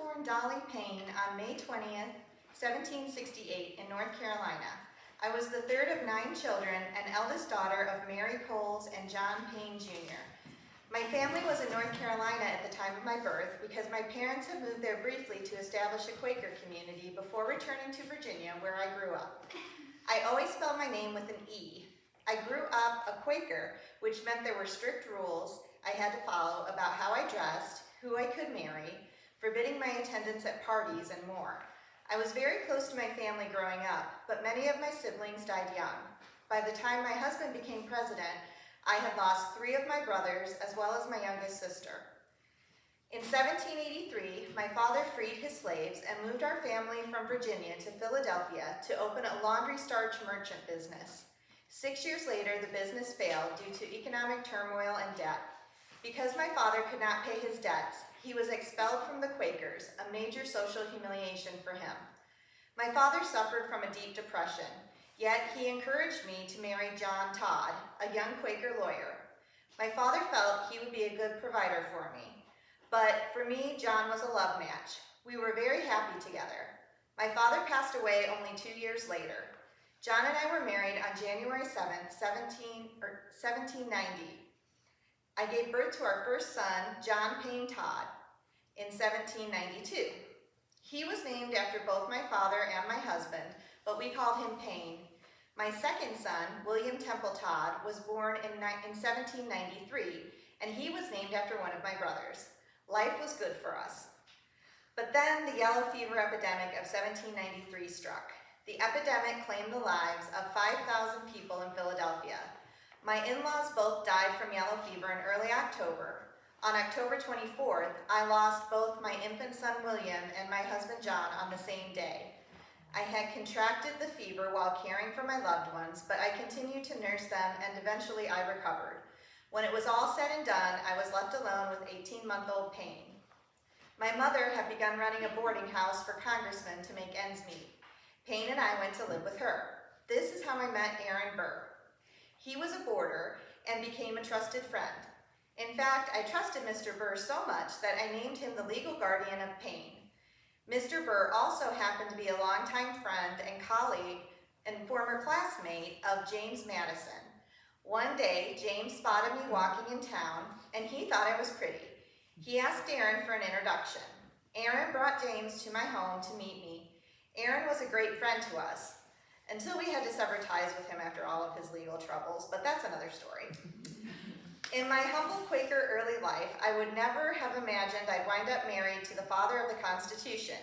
born Dolly Payne on May 20th, 1768 in North Carolina. I was the third of 9 children and eldest daughter of Mary Coles and John Payne Jr. My family was in North Carolina at the time of my birth because my parents had moved there briefly to establish a Quaker community before returning to Virginia, where I grew up. I always spelled my name with an E. I grew up a Quaker, which meant there were strict rules I had to follow about how I dressed, who I could marry, forbidding my attendance at parties, and more. I was very close to my family growing up, but many of my siblings died young. By the time my husband became president, I had lost 3 of my brothers, as well as my youngest sister. In 1783, my father freed his slaves and moved our family from Virginia to Philadelphia to open a laundry starch merchant business. 6 years later, the business failed due to economic turmoil and debt. Because my father could not pay his debts, he was expelled from the Quakers, a major social humiliation for him. My father suffered from a deep depression, yet he encouraged me to marry John Todd, a young Quaker lawyer. My father felt he would be a good provider for me. But for me, John was a love match. We were very happy together. My father passed away only 2 years later. John and I were married on January 7th, 1790. I gave birth to our first son, John Payne Todd, in 1792. He was named after both my father and my husband, but we called him Payne. My second son, William Temple Todd, was born in 1793, and he was named after one of my brothers. Life was good for us. But then the yellow fever epidemic of 1793 struck. The epidemic claimed the lives of 5,000 people in Philadelphia. My in-laws both died from yellow fever in early October. On October 24th, I lost both my infant son William and my husband John on the same day. I had contracted the fever while caring for my loved ones, but I continued to nurse them and eventually I recovered. When it was all said and done, I was left alone with 18-month-old Payne. My mother had begun running a boarding house for congressmen to make ends meet. Payne and I went to live with her. This is how I met Aaron Burr. He was a boarder and became a trusted friend. In fact, I trusted Mr. Burr so much that I named him the legal guardian of Payne. Mr. Burr also happened to be a longtime friend and colleague and former classmate of James Madison. One day, James spotted me walking in town, and he thought I was pretty. He asked Aaron for an introduction. Aaron brought James to my home to meet me. Aaron was a great friend to us, until we had to sever ties with him after all of his legal troubles, but that's another story. In my humble Quaker early life, I would never have imagined I'd wind up married to the father of the Constitution.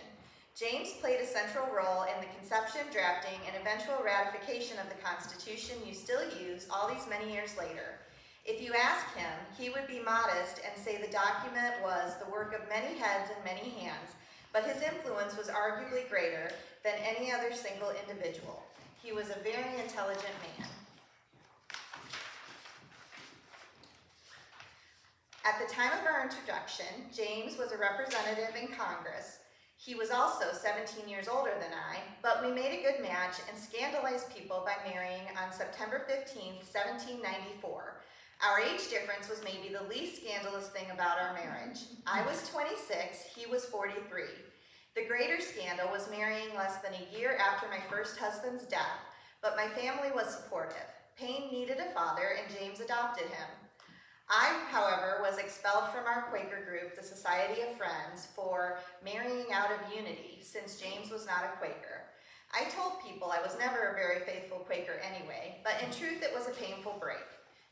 James played a central role in the conception, drafting, and eventual ratification of the Constitution you still use all these many years later. If you ask him, he would be modest and say the document was the work of many heads and many hands, but his influence was arguably greater than any other single individual. He was a very intelligent man. At the time of our introduction, James was a representative in Congress. He was also 17 years older than I, but we made a good match and scandalized people by marrying on September 15, 1794. Our age difference was maybe the least scandalous thing about our marriage. I was 26, he was 43. The greater scandal was marrying less than a year after my first husband's death, but my family was supportive. Payne needed a father, and James adopted him. I, however, was expelled from our Quaker group, the Society of Friends, for marrying out of unity, since James was not a Quaker. I told people I was never a very faithful Quaker anyway, but in truth it was a painful break.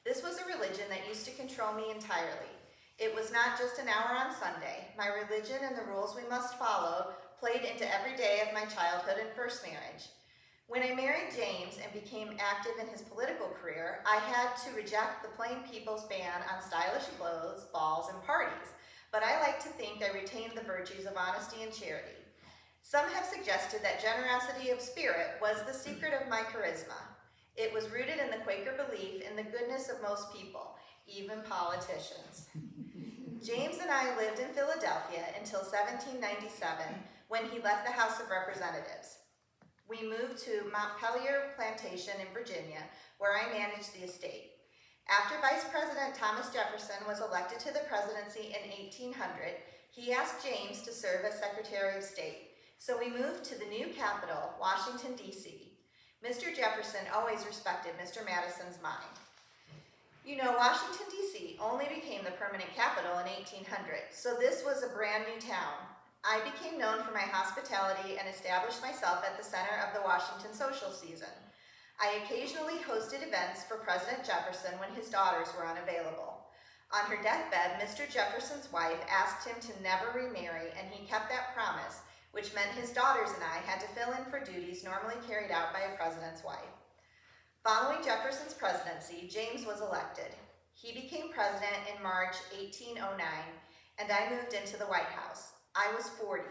This was a religion that used to control me entirely. It was not just an hour on Sunday. My religion and the rules we must follow played into every day of my childhood and first marriage. When I married James and became active in his political career, I had to reject the plain people's ban on stylish clothes, balls, and parties, but I like to think I retained the virtues of honesty and charity. Some have suggested that generosity of spirit was the secret of my charisma. It was rooted in the Quaker belief in the goodness of most people, even politicians. James and I lived in Philadelphia until 1797, when he left the House of Representatives. We moved to Montpelier Plantation in Virginia, where I managed the estate. After Vice President Thomas Jefferson was elected to the presidency in 1800, He asked James to serve as Secretary of State, so we moved to the new capital, Washington, D.C. Mr. Jefferson always respected Mr. Madison's mind. You know, Washington, D.C. only became the permanent capital in 1800, so this was a brand new town. I became known for my hospitality and established myself at the center of the Washington social season. I occasionally hosted events for President Jefferson when his daughters were unavailable. On her deathbed, Mr. Jefferson's wife asked him to never remarry, and he kept that promise, which meant his daughters and I had to fill in for duties normally carried out by a president's wife. Following Jefferson's presidency, James was elected. He became president in March 1809, and I moved into the White House. I was 40.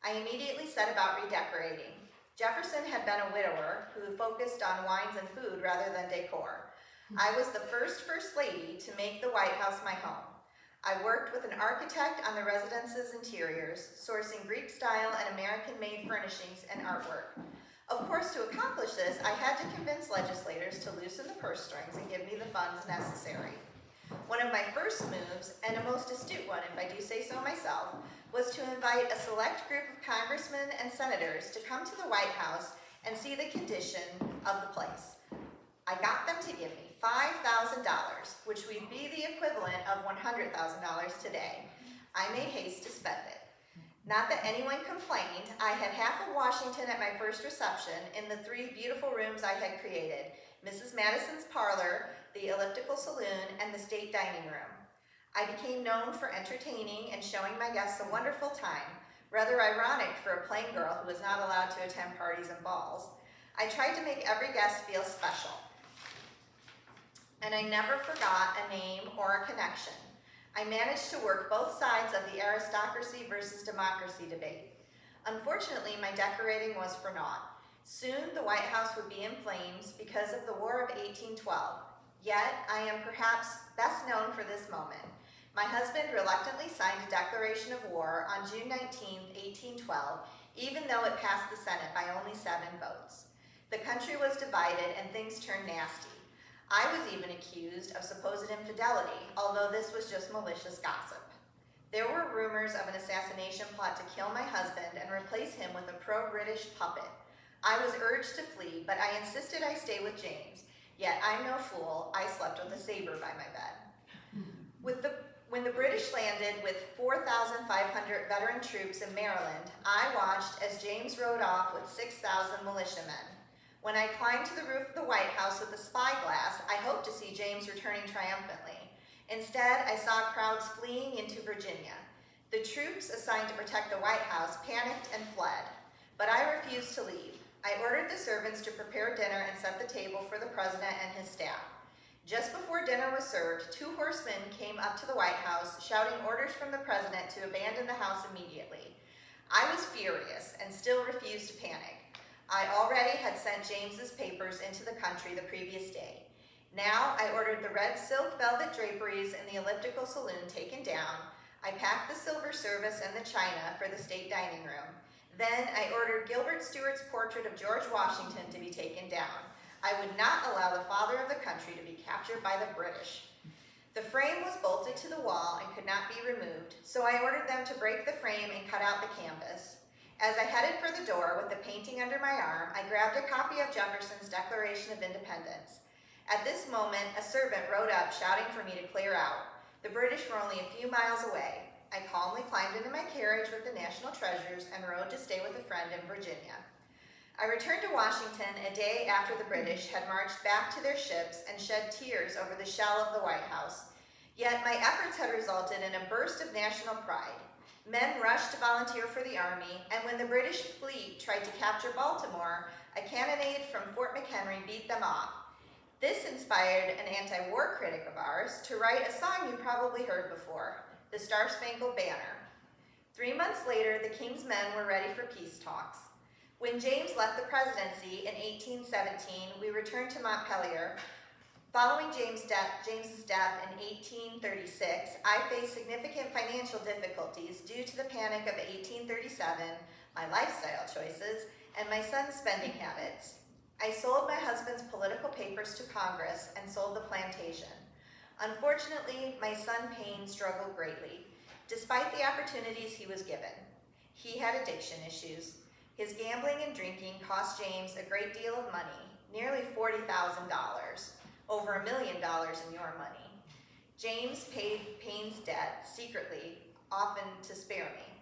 I immediately set about redecorating. Jefferson had been a widower who focused on wines and food rather than decor. I was the first lady to make the White House my home. I worked with an architect on the residence's interiors, sourcing Greek-style and American-made furnishings and artwork. Of course, to accomplish this, I had to convince legislators to loosen the purse strings and give me the funds necessary. One of my first moves, and a most astute one if I do say so myself, was to invite a select group of congressmen and senators to come to the White House and see the condition of the place. I got them to give me $5,000, which would be the equivalent of $100,000 today. I made haste to spend it. Not that anyone complained. I had half of Washington at my first reception in the 3 beautiful rooms I had created: Mrs. Madison's parlor, the elliptical saloon, and the state dining room. I became known for entertaining and showing my guests a wonderful time, rather ironic for a plain girl who was not allowed to attend parties and balls. I tried to make every guest feel special, and I never forgot a name or a connection. I managed to work both sides of the aristocracy versus democracy debate. Unfortunately, my decorating was for naught. Soon, the White House would be in flames because of the War of 1812. Yet, I am perhaps best known for this moment. My husband reluctantly signed a declaration of war on June 19, 1812, even though it passed the Senate by only 7 votes. The country was divided and things turned nasty. I was even accused of supposed infidelity, although this was just malicious gossip. There were rumors of an assassination plot to kill my husband and replace him with a pro-British puppet. I was urged to flee, but I insisted I stay with James. Yet I'm no fool, I slept with a saber by my bed. When the British landed with 4,500 veteran troops in Maryland, I watched as James rode off with 6,000 militiamen. When I climbed to the roof of the White House with a spyglass, I hoped to see James returning triumphantly. Instead, I saw crowds fleeing into Virginia. The troops assigned to protect the White House panicked and fled, but I refused to leave. I ordered the servants to prepare dinner and set the table for the president and his staff. Just before dinner was served, 2 horsemen came up to the White House, shouting orders from the president to abandon the house immediately. I was furious and still refused to panic. I already had sent James's papers into the country the previous day. Now I ordered the red silk velvet draperies in the elliptical saloon taken down. I packed the silver service and the china for the state dining room. Then I ordered Gilbert Stuart's portrait of George Washington to be taken down. I would not allow the father of the country to be captured by the British. The frame was bolted to the wall and could not be removed, so I ordered them to break the frame and cut out the canvas. As I headed for the door with the painting under my arm, I grabbed a copy of Jefferson's Declaration of Independence. At this moment, a servant rode up shouting for me to clear out. The British were only a few miles away. I calmly climbed into my carriage with the national treasures and rode to stay with a friend in Virginia. I returned to Washington a day after the British had marched back to their ships and shed tears over the shell of the White House. Yet my efforts had resulted in a burst of national pride. Men rushed to volunteer for the army, and when the British fleet tried to capture Baltimore, a cannonade from Fort McHenry beat them off. This inspired an anti-war critic of ours to write a song you probably heard before, the Star-Spangled Banner. 3 months later, the King's men were ready for peace talks. When James left the presidency in 1817, we returned to Montpelier. Following James's death in 1836, I faced significant financial difficulties due to the panic of 1837, my lifestyle choices, and my son's spending habits. I sold my husband's political papers to Congress and sold the plantation. Unfortunately, my son Payne struggled greatly. despite the opportunities he was given. He had addiction issues. His gambling and drinking cost James a great deal of money, nearly $40,000, over $1 million in your money. James paid Payne's debt secretly, often to spare me.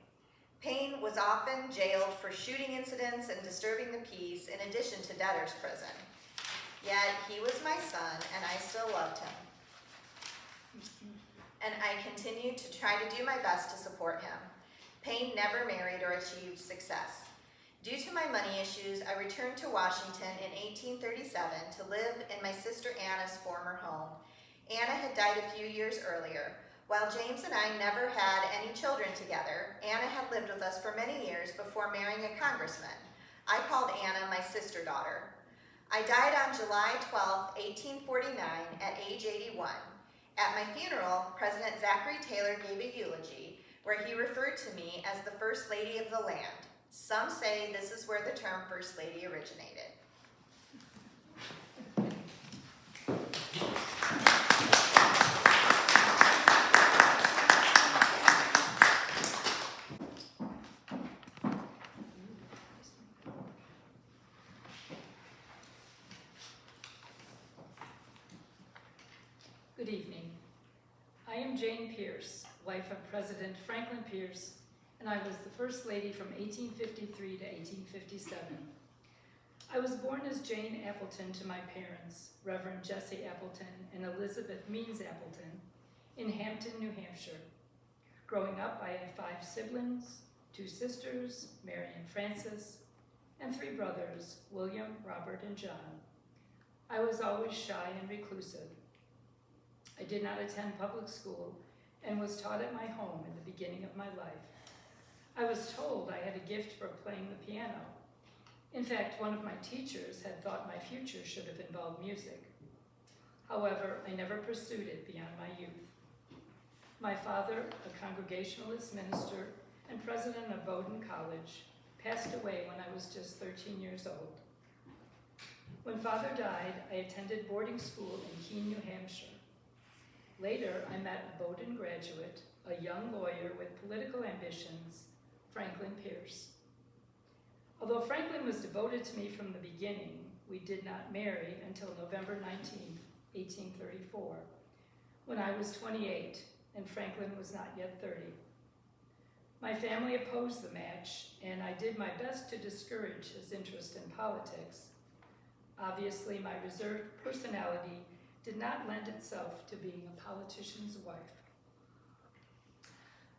Payne was often jailed for shooting incidents and disturbing the peace, in addition to debtor's prison. Yet he was my son, and I still loved him. And I continued to try to do my best to support him. Payne never married or achieved success. Due to my money issues, I returned to Washington in 1837 to live in my sister Anna's former home. Anna had died a few years earlier. While James and I never had any children together, Anna had lived with us for many years before marrying a congressman. I called Anna my sister daughter. I died on July 12, 1849, at age 81. At my funeral, President Zachary Taylor gave a eulogy where he referred to me as the First Lady of the land. Some say this is where the term First Lady originated. Good evening. I am Jane Pierce, wife of President Franklin Pierce, and I was the First Lady from 1853 to 1857. I was born as Jane Appleton to my parents, Reverend Jesse Appleton and Elizabeth Means Appleton, in Hampton, New Hampshire. Growing up, I had 5 siblings, 2 sisters, Mary and Frances, and 3 brothers, William, Robert, and John. I was always shy and reclusive. I did not attend public school and was taught at my home in the beginning of my life. I was told I had a gift for playing the piano. In fact, one of my teachers had thought my future should have involved music. However, I never pursued it beyond my youth. My father, a Congregationalist minister and president of Bowdoin College, passed away when I was just 13 years old. When Father died, I attended boarding school in Keene, New Hampshire. Later, I met a Bowdoin graduate, a young lawyer with political ambitions, Franklin Pierce. Although Franklin was devoted to me from the beginning, we did not marry until November 19, 1834, when I was 28 and Franklin was not yet 30. My family opposed the match, and I did my best to discourage his interest in politics. Obviously, my reserved personality did not lend itself to being a politician's wife.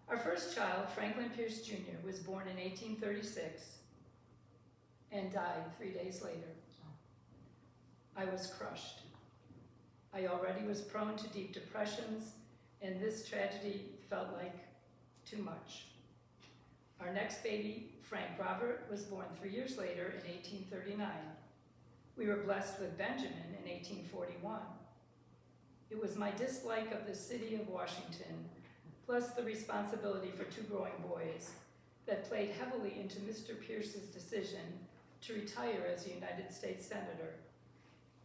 Our first child, Franklin Pierce Jr., was born in 1836 and died 3 days later. I was crushed. I already was prone to deep depressions, and this tragedy felt like too much. Our next baby, Frank Robert, was born 3 years later in 1839. We were blessed with Benjamin in 1841. It was my dislike of the city of Washington, plus the responsibility for 2 growing boys, that played heavily into Mr. Pierce's decision to retire as a United States Senator,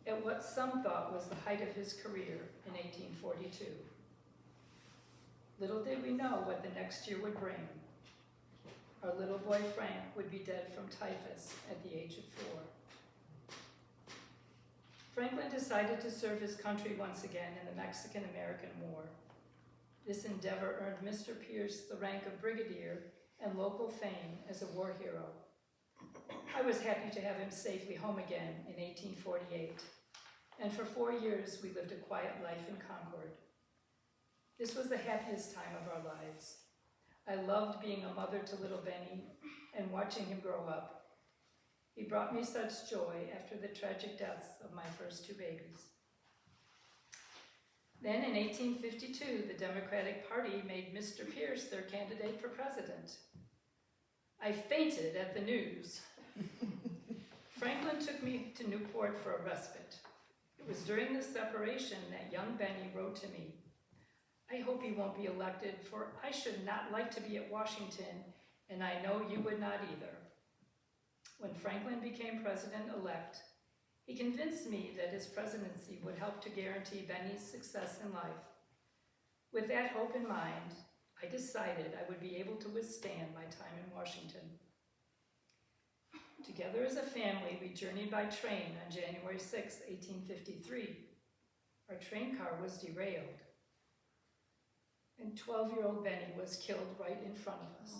at what some thought was the height of his career in 1842. Little did we know what the next year would bring. Our little boy Frank would be dead from typhus at the age of 4. Franklin decided to serve his country once again in the Mexican-American War. This endeavor earned Mr. Pierce the rank of brigadier and local fame as a war hero. I was happy to have him safely home again in 1848, and for 4 years we lived a quiet life in Concord. This was the happiest time of our lives. I loved being a mother to little Benny and watching him grow up. He brought me such joy after the tragic deaths of my first 2 babies. Then in 1852, the Democratic Party made Mr. Pierce their candidate for president. I fainted at the news. Franklin took me to Newport for a respite. It was during this separation that young Benny wrote to me, "I hope he won't be elected, for I should not like to be at Washington, and I know you would not either." When Franklin became president-elect, he convinced me that his presidency would help to guarantee Benny's success in life. With that hope in mind, I decided I would be able to withstand my time in Washington. Together as a family, we journeyed by train on January 6, 1853. Our train car was derailed, and 12-year-old Benny was killed right in front of us.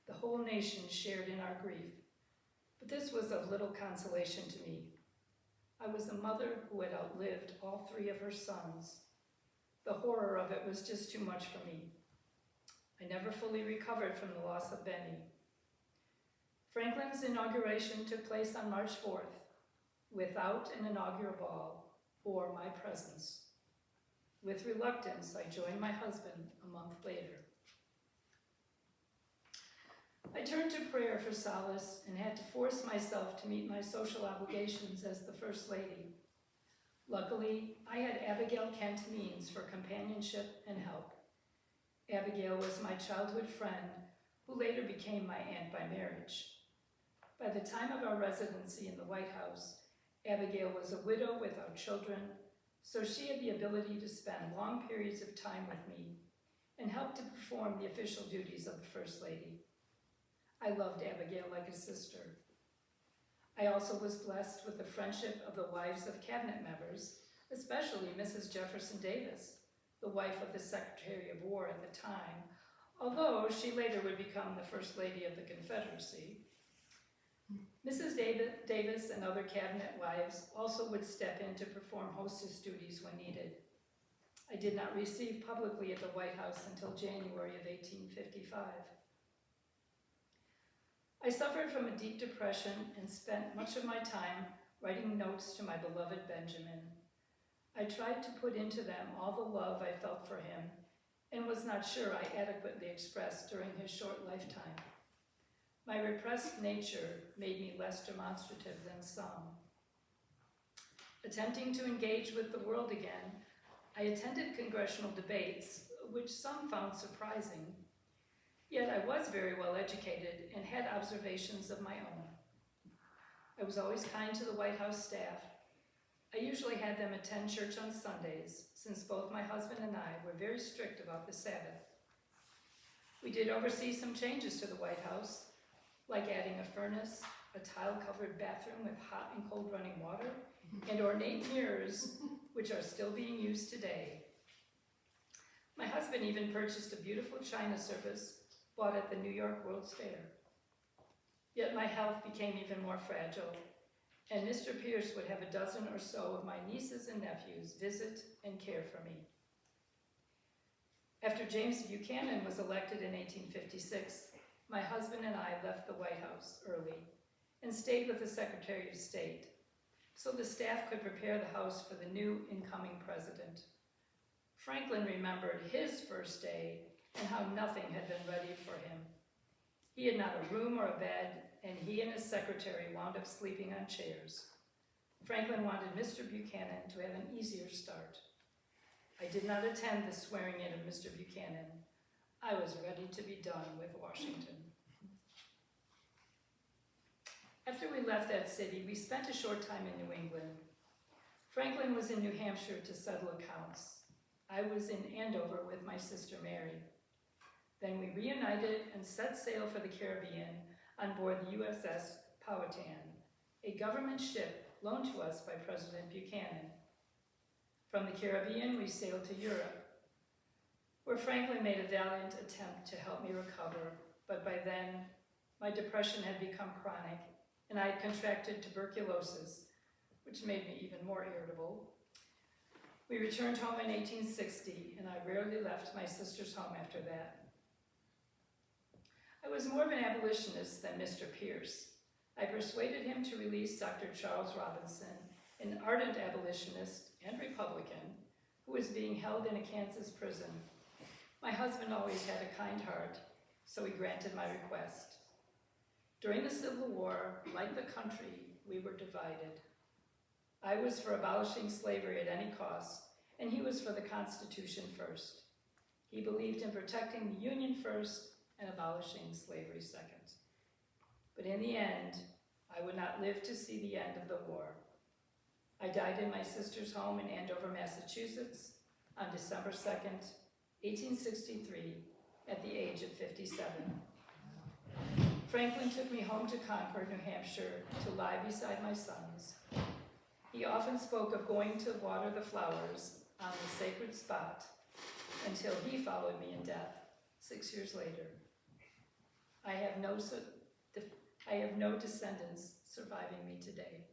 The whole nation shared in our grief, but this was of little consolation to me. I was a mother who had outlived all 3 of her sons. The horror of it was just too much for me. I never fully recovered from the loss of Benny. Franklin's inauguration took place on March 4th, without an inaugural ball or my presence. With reluctance, I joined my husband a month later. I turned to prayer for solace and had to force myself to meet my social obligations as the First Lady. Luckily, I had Abigail Kent Means for companionship and help. Abigail was my childhood friend, who later became my aunt by marriage. By the time of our residency in the White House, Abigail was a widow without children, so she had the ability to spend long periods of time with me and help to perform the official duties of the First Lady. I loved Abigail like a sister. I also was blessed with the friendship of the wives of cabinet members, especially Mrs. Jefferson Davis, the wife of the Secretary of War at the time, although she later would become the First Lady of the Confederacy. Mrs. Davis and other cabinet wives also would step in to perform hostess duties when needed. I did not receive publicly at the White House until January of 1855. I suffered from a deep depression and spent much of my time writing notes to my beloved Benjamin. I tried to put into them all the love I felt for him and was not sure I adequately expressed during his short lifetime. My repressed nature made me less demonstrative than some. Attempting to engage with the world again, I attended congressional debates, which some found surprising. Yet I was very well educated and had observations of my own. I was always kind to the White House staff. I usually had them attend church on Sundays, since both my husband and I were very strict about the Sabbath. We did oversee some changes to the White House, like adding a furnace, a tile-covered bathroom with hot and cold running water, and ornate mirrors, which are still being used today. My husband even purchased a beautiful china service bought at the New York World's Fair. Yet my health became even more fragile, and Mr. Pierce would have a dozen or so of my nieces and nephews visit and care for me. After James Buchanan was elected in 1856, my husband and I left the White House early and stayed with the Secretary of State, so the staff could prepare the House for the new incoming president. Franklin remembered his first day and how nothing had been ready for him. He had not a room or a bed, and he and his secretary wound up sleeping on chairs. Franklin wanted Mr. Buchanan to have an easier start. I did not attend the swearing in of Mr. Buchanan. I was ready to be done with Washington. After we left that city, we spent a short time in New England. Franklin was in New Hampshire to settle accounts. I was in Andover with my sister Mary. Then we reunited and set sail for the Caribbean on board the USS Powhatan, a government ship loaned to us by President Buchanan. From the Caribbean, we sailed to Europe, where Franklin made a valiant attempt to help me recover, but by then, my depression had become chronic, and I had contracted tuberculosis, which made me even more irritable. We returned home in 1860, and I rarely left my sister's home after that. I was more of an abolitionist than Mr. Pierce. I persuaded him to release Dr. Charles Robinson, an ardent abolitionist and Republican, who was being held in a Kansas prison. My husband always had a kind heart, so he granted my request. During the Civil War, like the country, we were divided. I was for abolishing slavery at any cost, and he was for the Constitution first. He believed in protecting the Union first and abolishing slavery second. But in the end, I would not live to see the end of the war. I died in my sister's home in Andover, Massachusetts on December 2nd, 1863, at the age of 57. Franklin took me home to Concord, New Hampshire, to lie beside my sons. He often spoke of going to water the flowers on the sacred spot until he followed me in death 6 years later. I have no descendants surviving me today.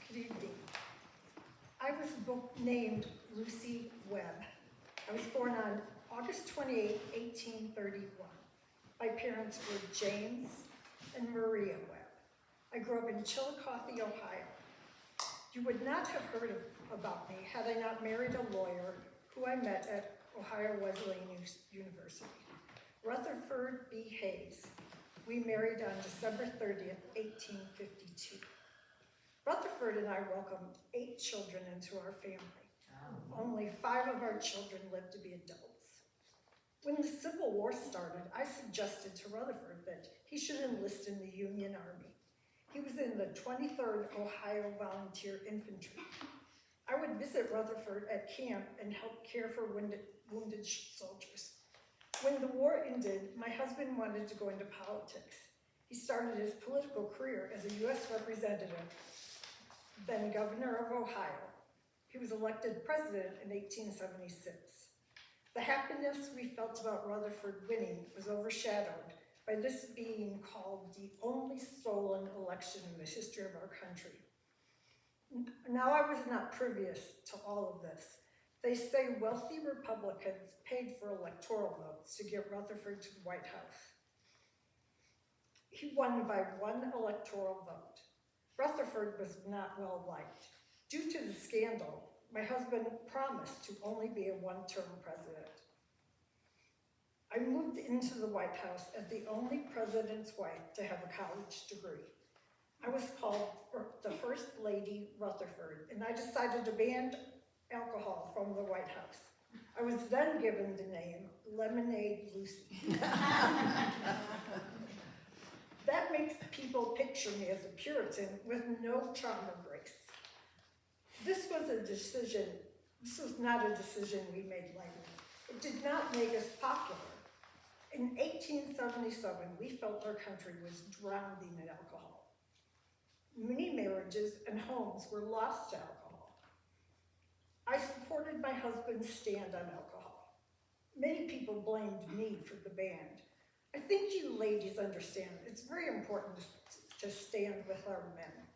Good evening. I was named Lucy Webb. I was born on August 28, 1831. My parents were James and Maria Webb. I grew up in Chillicothe, Ohio. You would not have heard about me had I not married a lawyer who I met at Ohio Wesleyan University, Rutherford B. Hayes. We married on December 30th, 1852. Rutherford and I welcomed 8 children into our family. Only 5 of our children lived to be adults. When the Civil War started, I suggested to Rutherford that he should enlist in the Union Army. He was in the 23rd Ohio Volunteer Infantry. I would visit Rutherford at camp and help care for wounded soldiers. When the war ended, my husband wanted to go into politics. He started his political career as a U.S. representative, then governor of Ohio. He was elected president in 1876. The happiness we felt about Rutherford winning was overshadowed by this being called the only stolen election in the history of our country. Now, I was not previous to all of this. They say wealthy Republicans paid for electoral votes to get Rutherford to the White House. He won by 1 electoral vote. Rutherford was not well liked. Due to the scandal, my husband promised to only be a 1-term president. I moved into the White House as the only president's wife to have a college degree. I was called the First Lady Rutherford, and I decided to ban alcohol from the White House. I was then given the name Lemonade Lucy. That makes people picture me as a Puritan with no charm or grace. This was not a decision we made lightly. It did not make us popular. In 1877, we felt our country was drowning in alcohol. Many marriages and homes were lost to alcohol. I supported my husband's stand on alcohol. Many people blamed me for the ban. I think you ladies understand it's very important to stand with our men.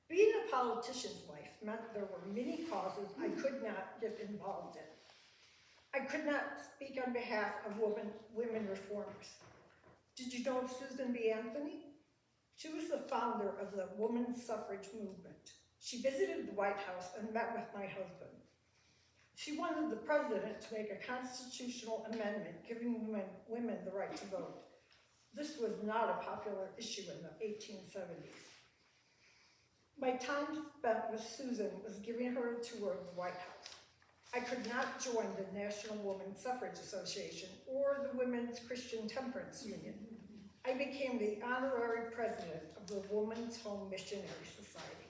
Being a politician's wife meant there were many causes I could not get involved in. I could not speak on behalf of women reformers. Did you know of Susan B. Anthony? She was the founder of the women's suffrage movement. She visited the White House and met with my husband. She wanted the president to make a constitutional amendment giving women the right to vote. This was not a popular issue in the 1870s. My time spent with Susan was giving her a tour of the White House. I could not join the National Women's Suffrage Association or the Women's Christian Temperance Union. I became the honorary president of the Women's Home Missionary Society.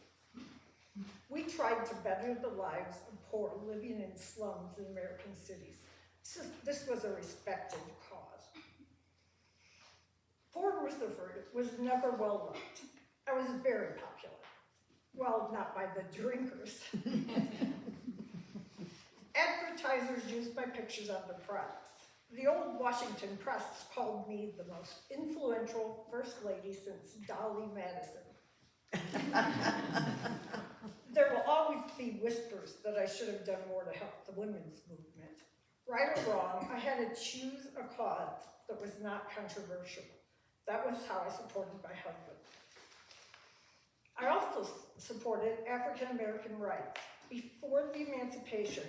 We tried to better the lives of poor living in slums in American cities. This was a respected cause. Poor Rutherford was never well liked. I was very popular. Well, not by the drinkers. Advertisers used my pictures on their products. The old Washington Press called me the most influential First Lady since Dolly Madison. There will always be whispers that I should have done more to help the women's movement. Right or wrong, I had to choose a cause that was not controversial. That was how I supported my husband. I also supported African American rights. Before the emancipation,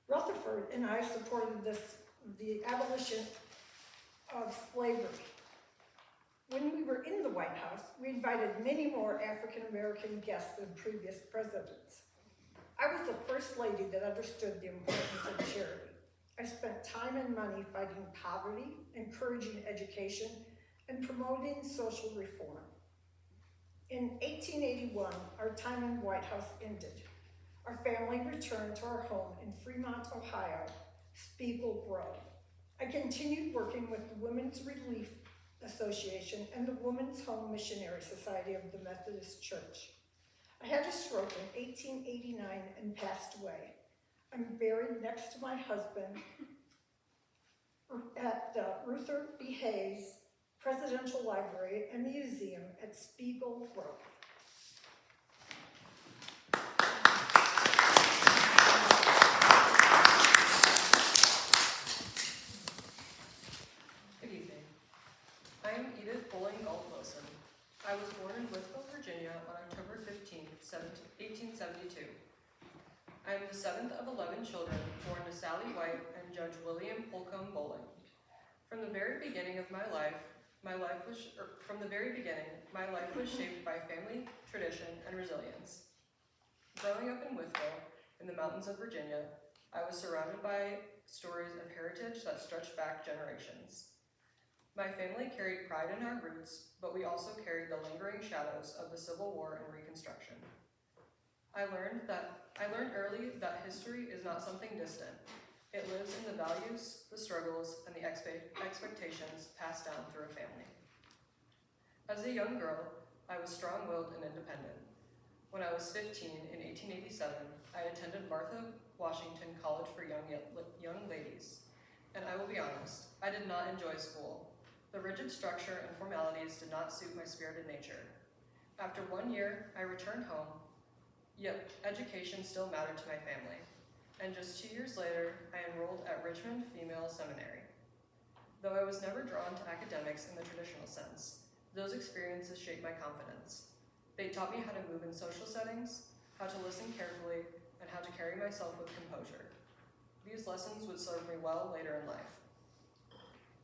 Rutherford and I supported the abolition of slavery. When we were in the White House, we invited many more African American guests than previous presidents. I was the first lady that understood the importance of charity. I spent time and money fighting poverty, encouraging education, and promoting social reform. In 1881, our time in White House ended. Our family returned to our home in Fremont, Ohio, Spiegel Grove. I continued working with the Women's Relief Association and the Women's Home Missionary Society of the Methodist Church. I had a stroke in 1889 and passed away. I'm buried next to my husband at the Ruther B. Hayes Presidential Library and Museum at Spiegel Grove. Good evening. I am Edith Bowling Galt Wilson. I was born in Wytheville, Virginia on October 15, 1872. I am the seventh of 11 children born to Sally White and Judge William Holcomb Bowling. From the very beginning of my life was shaped by family, tradition, and resilience. Growing up in Wytheville, in the mountains of Virginia, I was surrounded by stories of heritage that stretched back generations. My family carried pride in our roots, but we also carried the lingering shadows of the Civil War and Reconstruction. I learned early that history is not something distant. It lives in the values, the struggles, and the expectations passed down through a family. As a young girl, I was strong-willed and independent. When I was 15 in 1887, I attended Martha Washington College for Young Ladies, and I will be honest, I did not enjoy school. The rigid structure and formalities did not suit my spirited nature. After 1 year, I returned home, yet education still mattered to my family. And just 2 years later, I enrolled at Richmond Female Seminary. Though I was never drawn to academics in the traditional sense, those experiences shaped my confidence. They taught me how to move in social settings, how to listen carefully, and how to carry myself with composure. These lessons would serve me well later in life.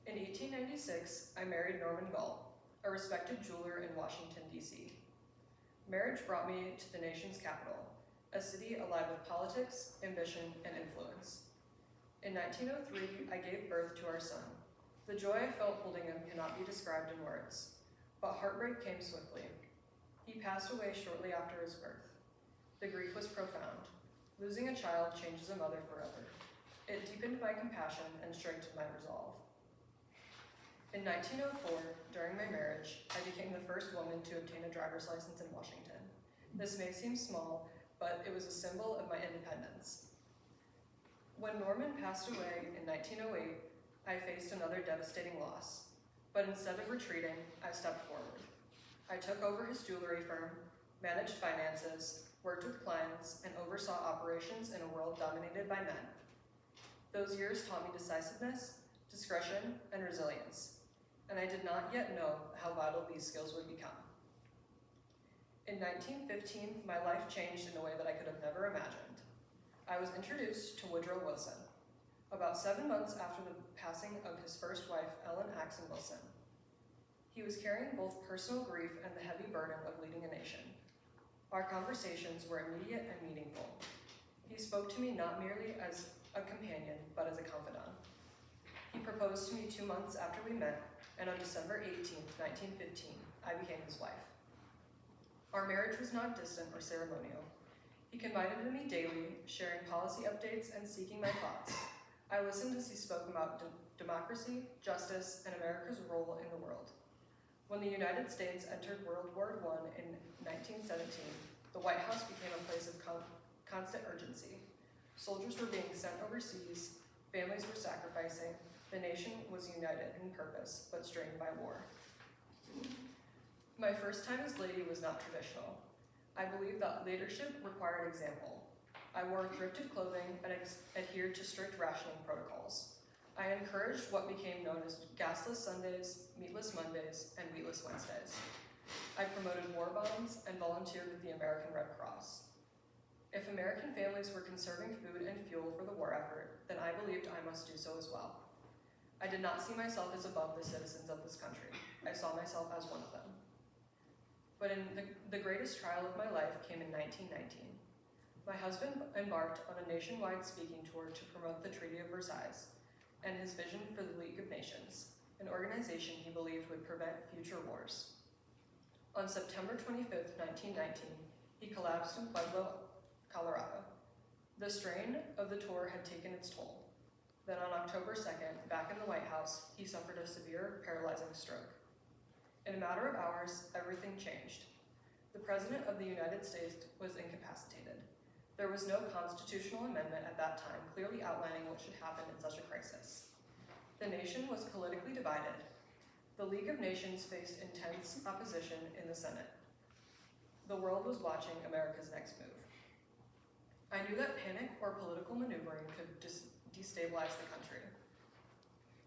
In 1896, I married Norman Galt, a respected jeweler in Washington, D.C. Marriage brought me to the nation's capital, a city alive with politics, ambition, and influence. In 1903, I gave birth to our son. The joy I felt holding him cannot be described in words, but heartbreak came swiftly. He passed away shortly after his birth. The grief was profound. Losing a child changes a mother forever. It deepened my compassion and strengthened my resolve. In 1904, during my marriage, I became the first woman to obtain a driver's license in Washington. This may seem small, but it was a symbol of my independence. When Norman passed away in 1908, I faced another devastating loss. But instead of retreating, I stepped forward. I took over his jewelry firm, managed finances, worked with clients, and oversaw operations in a world dominated by men. Those years taught me decisiveness, discretion, and resilience, and I did not yet know how vital these skills would become. In 1915, my life changed in a way that I could have never imagined. I was introduced to Woodrow Wilson, about 7 months after the passing of his first wife, Ellen Axon Wilson. He was carrying both personal grief and the heavy burden of leading a nation. Our conversations were immediate and meaningful. He spoke to me not merely as a companion, but as a confidant. He proposed to me 2 months after we met, and on December 18, 1915, I became his wife. Our marriage was not distant or ceremonial. He confided in me daily, sharing policy updates and seeking my thoughts. I listened as he spoke about democracy, justice, and America's role in the world. When the United States entered World War I in 1917, the White House became a place of constant urgency. Soldiers were being sent overseas, families were sacrificing, the nation was united in purpose, but strained by war. My first time as lady was not traditional. I believed that leadership required example. I wore thrifted clothing and adhered to strict rationing protocols. I encouraged what became known as gasless Sundays, meatless Mondays, and wheatless Wednesdays. I promoted war bonds and volunteered with the American Red Cross. If American families were conserving food and fuel for the war effort, then I believed I must do so as well. I did not see myself as above the citizens of this country. I saw myself as one of them. But the greatest trial of my life came in 1919. my husband embarked on a nationwide speaking tour to promote the Treaty of Versailles and his vision for the League of Nations, an organization he believed would prevent future wars. On September 25, 1919, he collapsed in Pueblo, Colorado. The strain of the tour had taken its toll. Then on October 2nd, back in the White House, he suffered a severe, paralyzing stroke. In a matter of hours, everything changed. The President of the United States was incapacitated. There was no constitutional amendment at that time clearly outlining what should happen in such a crisis. The nation was politically divided. The League of Nations faced intense opposition in the Senate. The world was watching America's next move. I knew that panic or political maneuvering could destabilize the country.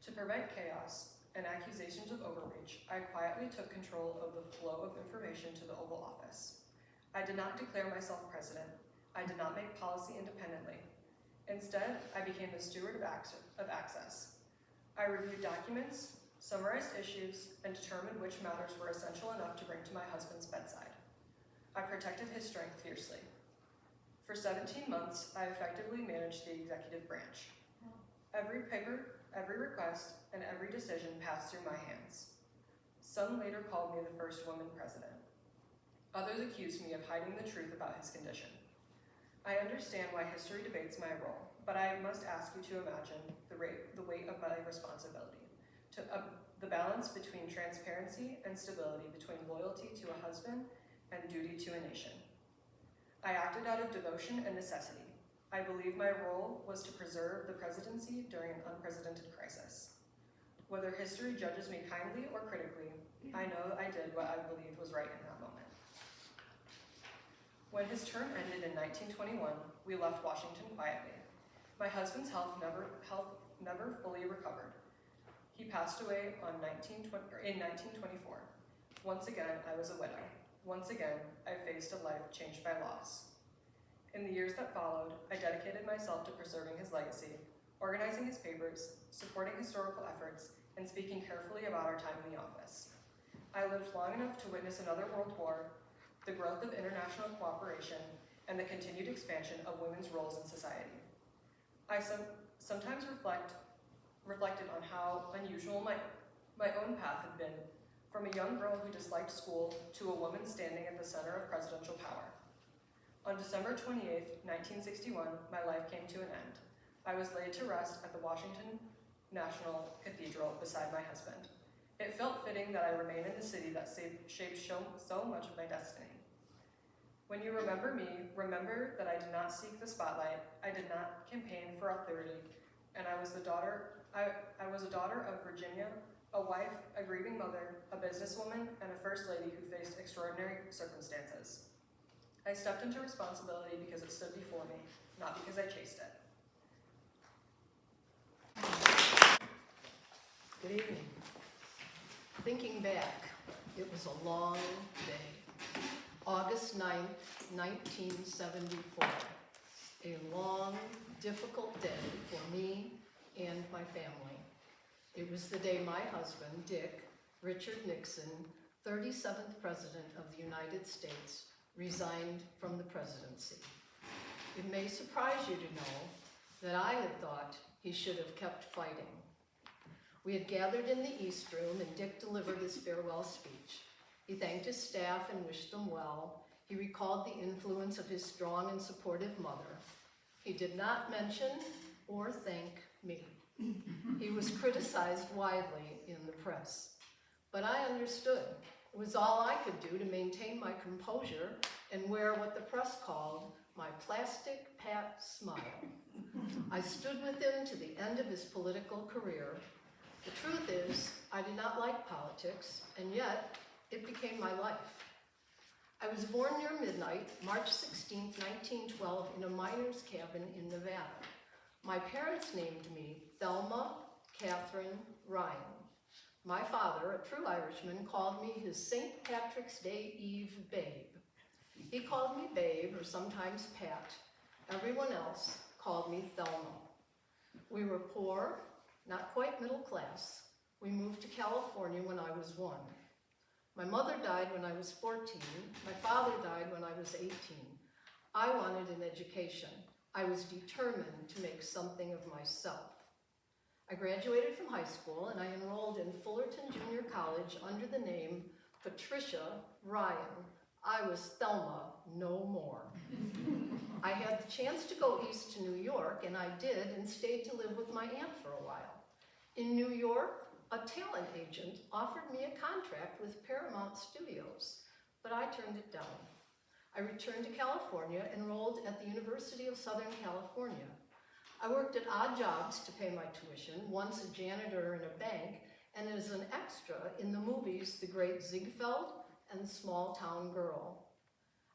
To prevent chaos and accusations of overreach, I quietly took control of the flow of information to the Oval Office. I did not declare myself president. I did not make policy independently. Instead, I became the steward of access. I reviewed documents, summarized issues, and determined which matters were essential enough to bring to my husband's bedside. I protected his strength fiercely. For 17 months, I effectively managed the executive branch. Every paper, every request, and every decision passed through my hands. Some later called me the first woman president. Others accused me of hiding the truth about his condition. I understand why history debates my role, but I must ask you to imagine the weight of my responsibility. The balance between transparency and stability, between loyalty to a husband and duty to a nation. I acted out of devotion and necessity. I believe my role was to preserve the presidency during an unprecedented crisis. Whether history judges me kindly or critically, I know I did what I believed was right in that moment. When his term ended in 1921, we left Washington quietly. My husband's health never fully recovered. He passed away in 1924. Once again, I was a widow. Once again, I faced a life changed by loss. In the years that followed, I dedicated myself to preserving his legacy, organizing his papers, supporting historical efforts, and speaking carefully about our time in the office. I lived long enough to witness another world war, the growth of international cooperation, and the continued expansion of women's roles in society. I sometimes reflected on how unusual my own path had been, from a young girl who disliked school to a woman standing at the center of presidential power. On December 28, 1961, my life came to an end. I was laid to rest at the Washington National Cathedral beside my husband. It felt fitting that I remain in the city that shaped so much of my destiny. When you remember me, remember that I did not seek the spotlight, I did not campaign for authority, and I was a daughter of Virginia, a wife, a grieving mother, a businesswoman, and a first lady who faced extraordinary circumstances. I stepped into responsibility because it stood before me, not because I chased it. Good evening. Thinking back, it was a long day. August 9th, 1974. A long, difficult day for me and my family. It was the day my husband, Dick Richard Nixon, 37th President of the United States, resigned from the presidency. It may surprise you to know that I had thought he should have kept fighting. We had gathered in the East Room and Dick delivered his farewell speech. He thanked his staff and wished them well. He recalled the influence of his strong and supportive mother. He did not mention or thank me. He was criticized widely in the press, but I understood. It was all I could do to maintain my composure and wear what the press called my plastic pat smile. I stood with him to the end of his political career. The truth is, I did not like politics, and yet it became my life. I was born near midnight, March 16, 1912, in a miner's cabin in Nevada. My parents named me Thelma Catherine Ryan. My father, a true Irishman, called me his St. Patrick's Day Eve babe. He called me babe, or sometimes Pat. Everyone else called me Thelma. We were poor, not quite middle class. We moved to California when I was 1. My mother died when I was 14. My father died when I was 18. I wanted an education. I was determined to make something of myself. I graduated from high school and I enrolled in Fullerton Junior College under the name Patricia Ryan. I was Thelma no more. I had the chance to go east to New York, and I did, and stayed to live with my aunt for a while. In New York, a talent agent offered me a contract with Paramount Studios, but I turned it down. I returned to California, enrolled at the University of Southern California. I worked at odd jobs to pay my tuition, once a janitor in a bank, and as an extra in the movies The Great Ziegfeld and Small Town Girl.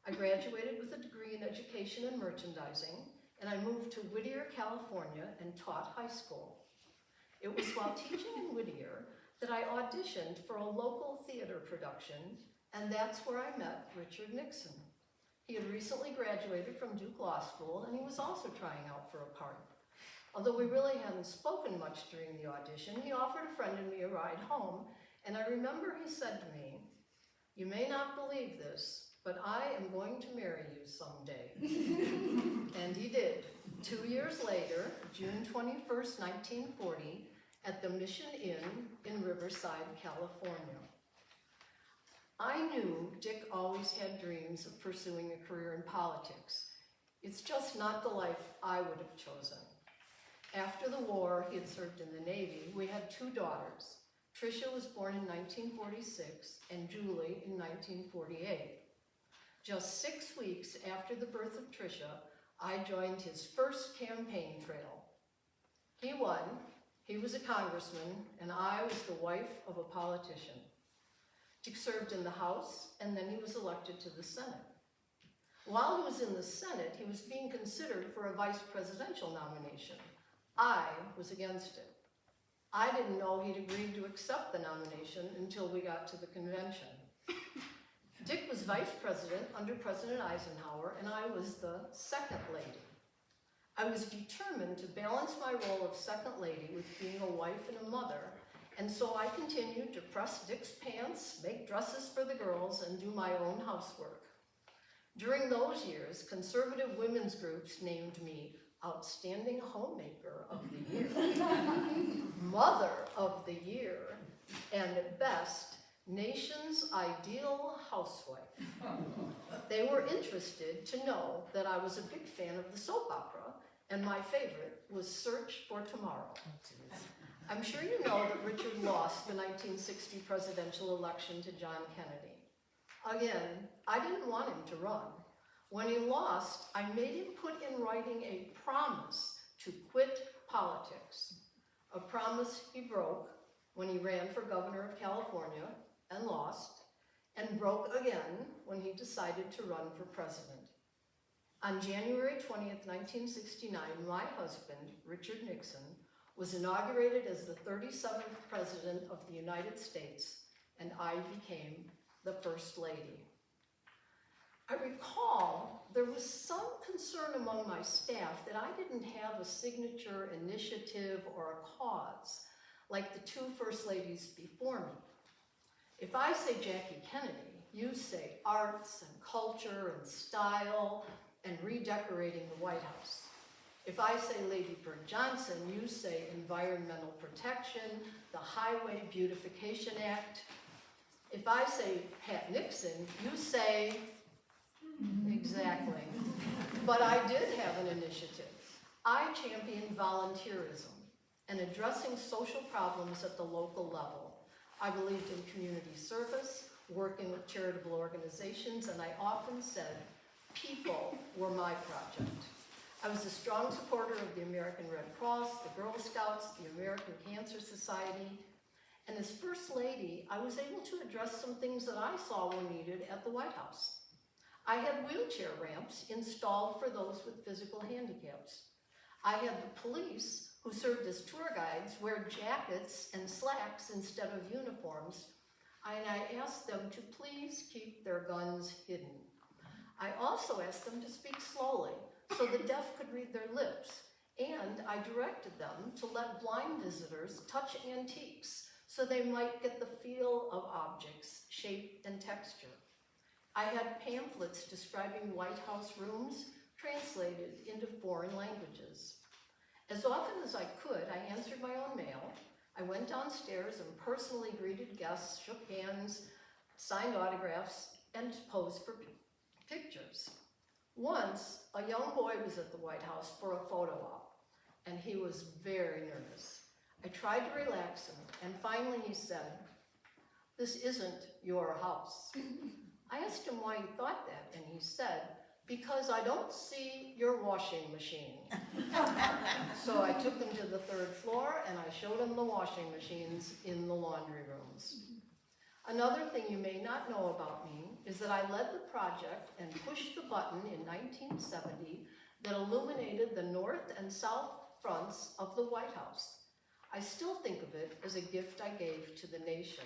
I graduated with a degree in education and merchandising, and I moved to Whittier, California, and taught high school. It was while teaching in Whittier that I auditioned for a local theater production, and that's where I met Richard Nixon. He had recently graduated from Duke Law School, and he was also trying out for a part. Although we really hadn't spoken much during the audition, he offered a friend and me a ride home, and I remember he said to me, "You may not believe this, but I am going to marry you someday." And he did. 2 years later, June 21st, 1940, at the Mission Inn in Riverside, California. I knew Dick always had dreams of pursuing a career in politics. It's just not the life I would have chosen. After the war, he had served in the Navy. We had 2 daughters. Tricia was born in 1946 and Julie in 1948. Just 6 weeks after the birth of Tricia, I joined his first campaign trail. He won, he was a congressman, and I was the wife of a politician. Dick served in the House, and then he was elected to the Senate. While he was in the Senate, he was being considered for a vice presidential nomination. I was against it. I didn't know he'd agreed to accept the nomination until we got to the convention. Dick was vice president under President Eisenhower, and I was the second lady. I was determined to balance my role of second lady with being a wife and a mother, and so I continued to press Dick's pants, make dresses for the girls, and do my own housework. During those years, conservative women's groups named me Outstanding Homemaker of the Year, Mother of the Year, and at best, Nation's Ideal Housewife. They were interested to know that I was a big fan of the soap opera, and my favorite was Search for Tomorrow. I'm sure you know that Richard lost the 1960 presidential election to John Kennedy. Again, I didn't want him to run. When he lost, I made him put in writing a promise to quit politics, a promise he broke when he ran for governor of California and lost, and broke again when he decided to run for president. On January 20th, 1969, my husband, Richard Nixon, was inaugurated as the 37th President of the United States, and I became the First Lady. I recall there was some concern among my staff that I didn't have a signature initiative or a cause, like the 2 First Ladies before me. If I say Jackie Kennedy, you say arts and culture and style and redecorating the White House. If I say Lady Bird Johnson, you say environmental protection, the Highway Beautification Act. If I say Pat Nixon, you say, exactly. But I did have an initiative. I championed volunteerism and addressing social problems at the local level. I believed in community service, working with charitable organizations, and I often said, people were my project. I was a strong supporter of the American Red Cross, the Girl Scouts, the American Cancer Society, and as First Lady, I was able to address some things that I saw were needed at the White House. I had wheelchair ramps installed for those with physical handicaps. I had the police, who served as tour guides, wear jackets and slacks instead of uniforms, and I asked them to please keep their guns hidden. I also asked them to speak slowly, so the deaf could read their lips, and I directed them to let blind visitors touch antiques so they might get the feel of objects, shape, and texture. I had pamphlets describing White House rooms translated into foreign languages. As often as I could, I answered my own mail. I went downstairs and personally greeted guests, shook hands, signed autographs, and posed for pictures. Once, a young boy was at the White House for a photo op, and he was very nervous. I tried to relax him, and finally he said, "This isn't your house." I asked him why he thought that, and he said, "Because I don't see your washing machine." So I took him to the 3rd floor, and I showed him the washing machines in the laundry rooms. Another thing you may not know about me is that I led the project and pushed the button in 1970 that illuminated the north and south fronts of the White House. I still think of it as a gift I gave to the nation.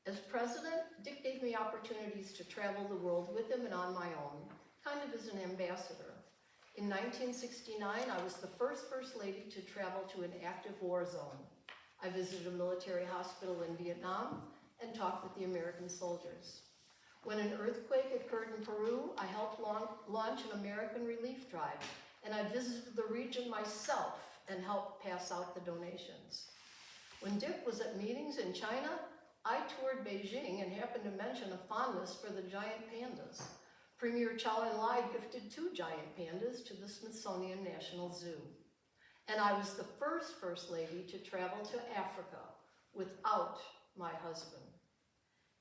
As president, Dick gave me opportunities to travel the world with him and on my own, kind of as an ambassador. In 1969, I was the first First Lady to travel to an active war zone. I visited a military hospital in Vietnam and talked with the American soldiers. When an earthquake occurred in Peru, I helped launch an American relief drive, and I visited the region myself and helped pass out the donations. When Dick was at meetings in China, I toured Beijing and happened to mention a fondness for the giant pandas. Premier Chow En-lai gifted 2 giant pandas to the Smithsonian National Zoo. And I was the first First Lady to travel to Africa without my husband.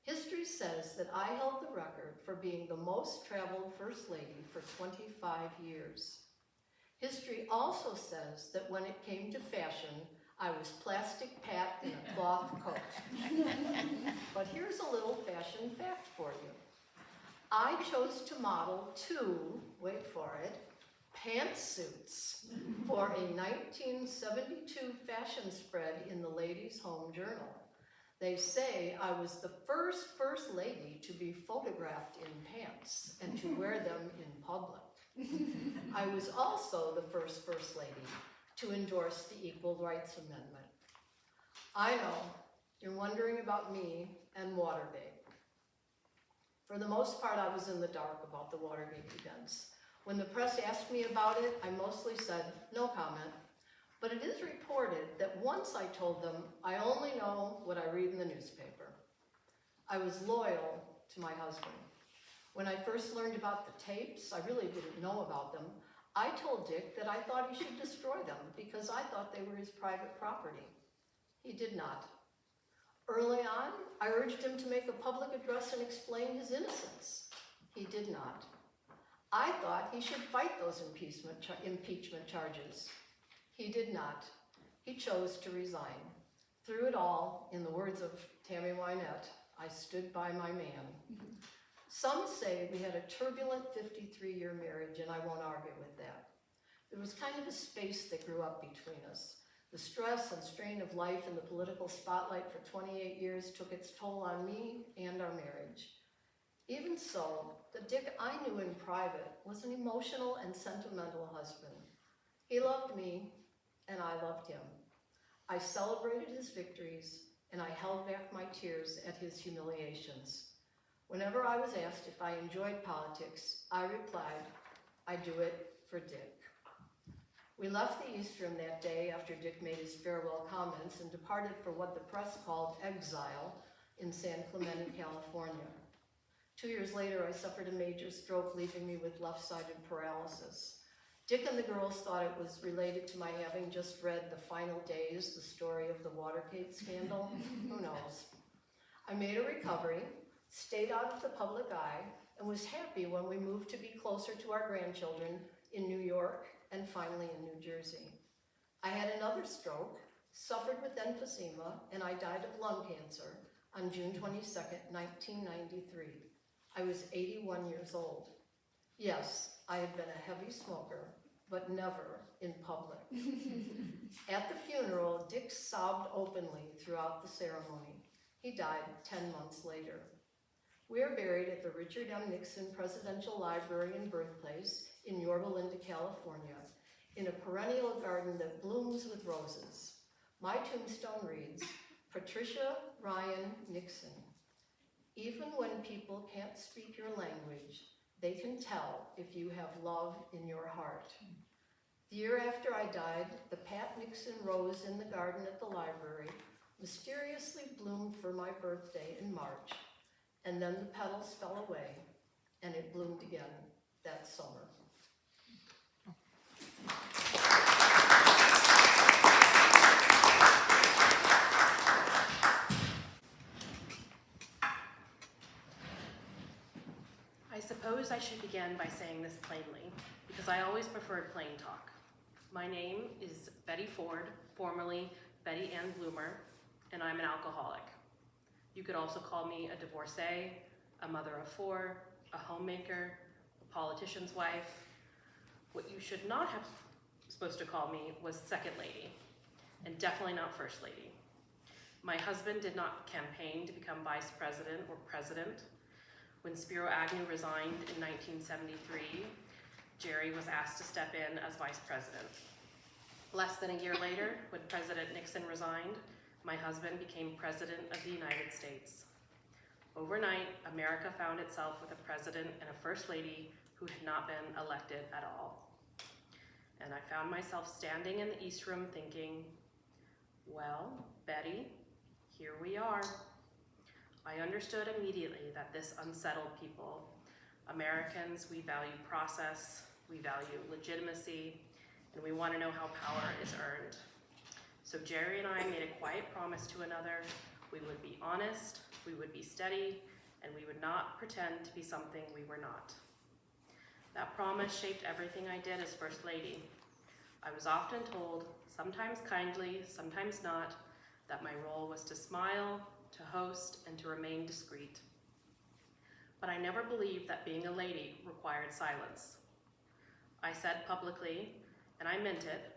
History says that I held the record for being the most traveled First Lady for 25 years. History also says that when it came to fashion, I was Plastic Pat in a cloth coat. But here's a little fashion fact for you. I chose to model 2, wait for it, pantsuits for a 1972 fashion spread in the Ladies' Home Journal. They say I was the first First Lady to be photographed in pants and to wear them in public. I was also the first First Lady to endorse the Equal Rights Amendment. I know you're wondering about me and Watergate. For the most part, I was in the dark about the Watergate events. When the press asked me about it, I mostly said, no comment. But it is reported that once I told them, I only know what I read in the newspaper. I was loyal to my husband. When I first learned about the tapes, I really didn't know about them. I told Dick that I thought he should destroy them because I thought they were his private property. He did not. Early on, I urged him to make a public address and explain his innocence. He did not. I thought he should fight those impeachment charges. He did not. He chose to resign. Through it all, in the words of Tammy Wynette, I stood by my man. Some say we had a turbulent 53-year marriage, and I won't argue with that. There was kind of a space that grew up between us. The stress and strain of life in the political spotlight for 28 years took its toll on me and our marriage. Even so, the Dick I knew in private was an emotional and sentimental husband. He loved me, and I loved him. I celebrated his victories, and I held back my tears at his humiliations. Whenever I was asked if I enjoyed politics, I replied, I do it for Dick. We left the East Room that day after Dick made his farewell comments and departed for what the press called exile in San Clemente, California. 2 years later, I suffered a major stroke, leaving me with left-sided paralysis. Dick and the girls thought it was related to my having just read The Final Days, the story of the Watergate scandal. Who knows? I made a recovery, stayed out of the public eye, and was happy when we moved to be closer to our grandchildren in New York and finally in New Jersey. I had another stroke, suffered with emphysema, and I died of lung cancer on June 22nd, 1993. I was 81 years old. Yes, I had been a heavy smoker, but never in public. At the funeral, Dick sobbed openly throughout the ceremony. He died 10 months later. We are buried at the Richard M. Nixon Presidential Library and Birthplace in Yorba Linda, California, in a perennial garden that blooms with roses. My tombstone reads, Patricia Ryan Nixon. Even when people can't speak your language, they can tell if you have love in your heart. The year after I died, the Pat Nixon rose in the garden at the library mysteriously bloomed for my birthday in March, and then the petals fell away, and it bloomed again that summer. I suppose I should begin by saying this plainly, because I always preferred plain talk. My name is Betty Ford, formerly Betty Ann Bloomer, and I'm an alcoholic. You could also call me a divorcee, a mother of four, a homemaker, a politician's wife. What you should not have supposed to call me was second lady, and definitely not first lady. My husband did not campaign to become vice president or president. When Spiro Agnew resigned in 1973, Jerry was asked to step in as vice president. Less than a year later, when President Nixon resigned, my husband became president of the United States. Overnight, America found itself with a president and a first lady who had not been elected at all. And I found myself standing in the East Room thinking, well, Betty, here we are. I understood immediately that this unsettled people. Americans, we value process, we value legitimacy, and we want to know how power is earned. So Jerry and I made a quiet promise to another. We would be honest, we would be steady, and we would not pretend to be something we were not. That promise shaped everything I did as First Lady. I was often told, sometimes kindly, sometimes not, that my role was to smile, to host, and to remain discreet. But I never believed that being a lady required silence. I said publicly, and I meant it,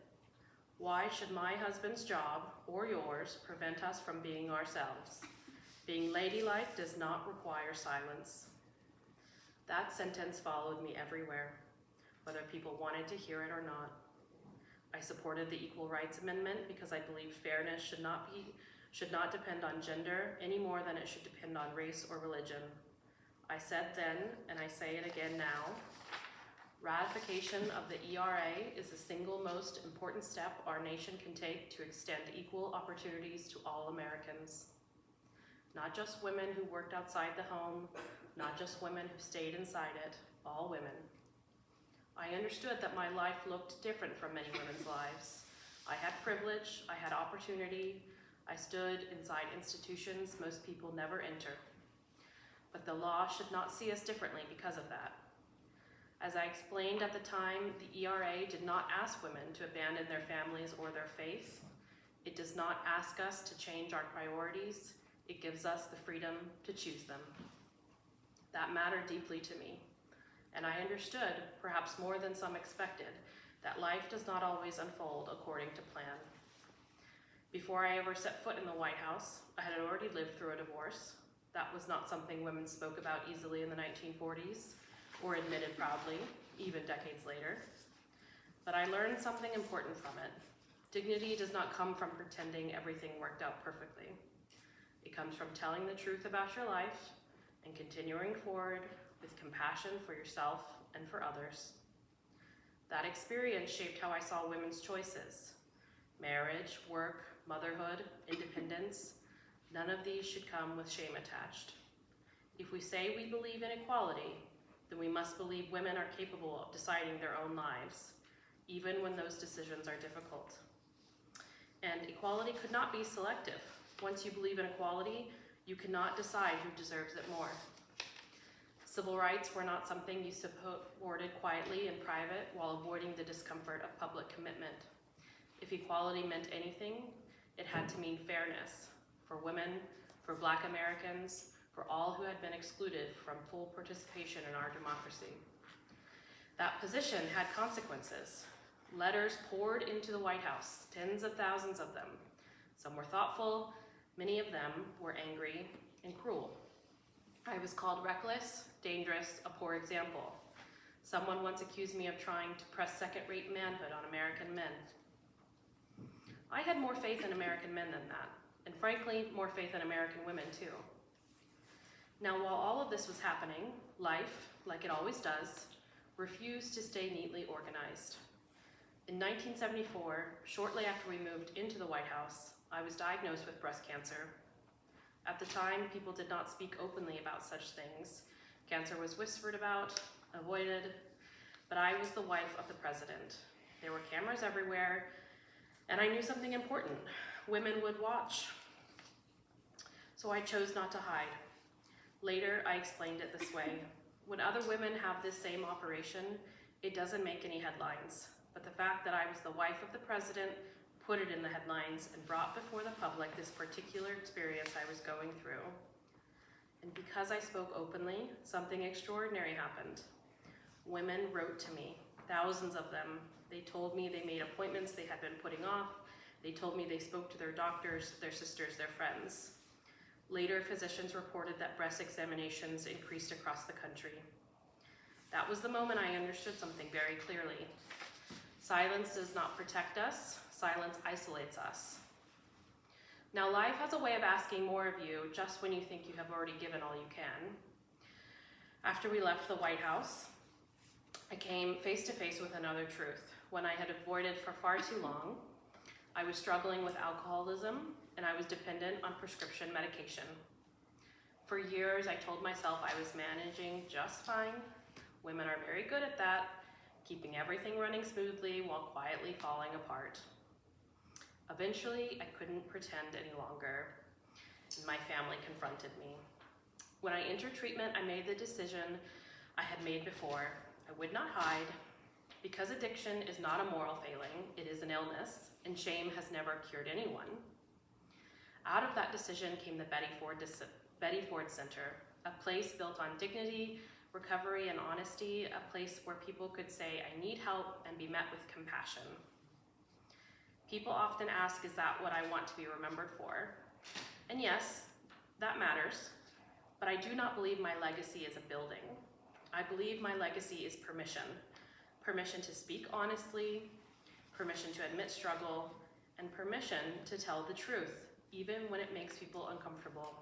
why should my husband's job, or yours, prevent us from being ourselves? Being ladylike does not require silence. That sentence followed me everywhere, whether people wanted to hear it or not. I supported the Equal Rights Amendment because I believe fairness should not depend on gender any more than it should depend on race or religion. I said then, and I say it again now, ratification of the ERA is the single most important step our nation can take to extend equal opportunities to all Americans. Not just women who worked outside the home, not just women who stayed inside it, all women. I understood that my life looked different from many women's lives. I had privilege, I had opportunity, I stood inside institutions most people never enter. But the law should not see us differently because of that. As I explained at the time, the ERA did not ask women to abandon their families or their faith. It does not ask us to change our priorities. It gives us the freedom to choose them. That mattered deeply to me. And I understood, perhaps more than some expected, that life does not always unfold according to plan. Before I ever set foot in the White House, I had already lived through a divorce. That was not something women spoke about easily in the 1940s, or admitted proudly, even decades later. But I learned something important from it. Dignity does not come from pretending everything worked out perfectly. It comes from telling the truth about your life and continuing forward with compassion for yourself and for others. That experience shaped how I saw women's choices. Marriage, work, motherhood, independence, none of these should come with shame attached. If we say we believe in equality, then we must believe women are capable of deciding their own lives, even when those decisions are difficult. And equality could not be selective. Once you believe in equality, you cannot decide who deserves it more. Civil rights were not something you supported quietly in private while avoiding the discomfort of public commitment. If equality meant anything, it had to mean fairness for women, for Black Americans, for all who had been excluded from full participation in our democracy. That position had consequences. Letters poured into the White House, tens of thousands of them. Some were thoughtful, many of them were angry and cruel. I was called reckless, dangerous, a poor example. Someone once accused me of trying to press second-rate manhood on American men. I had more faith in American men than that, and frankly, more faith in American women too. Now, while all of this was happening, life, like it always does, refused to stay neatly organized. In 1974, shortly after we moved into the White House, I was diagnosed with breast cancer. At the time, people did not speak openly about such things. Cancer was whispered about, avoided, but I was the wife of the president. There were cameras everywhere, and I knew something important. Women would watch. So I chose not to hide. Later, I explained it this way. When other women have this same operation, it doesn't make any headlines. But the fact that I was the wife of the president put it in the headlines and brought before the public this particular experience I was going through. And because I spoke openly, something extraordinary happened. Women wrote to me, thousands of them. They told me they made appointments they had been putting off. They told me they spoke to their doctors, their sisters, their friends. Later, physicians reported that breast examinations increased across the country. That was the moment I understood something very clearly. Silence does not protect us, silence isolates us. Now, life has a way of asking more of you just when you think you have already given all you can. After we left the White House, I came face to face with another truth. When I had avoided for far too long, I was struggling with alcoholism and I was dependent on prescription medication. For years, I told myself I was managing just fine. Women are very good at that, keeping everything running smoothly while quietly falling apart. Eventually, I couldn't pretend any longer, and my family confronted me. When I entered treatment, I made the decision I had made before. I would not hide. Because addiction is not a moral failing, it is an illness, and shame has never cured anyone. Out of that decision came the Betty Ford Center, a place built on dignity, recovery, and honesty, a place where people could say, I need help, and be met with compassion. People often ask, is that what I want to be remembered for? And yes, that matters, but I do not believe my legacy is a building. I believe my legacy is permission. Permission to speak honestly, permission to admit struggle, and permission to tell the truth, even when it makes people uncomfortable.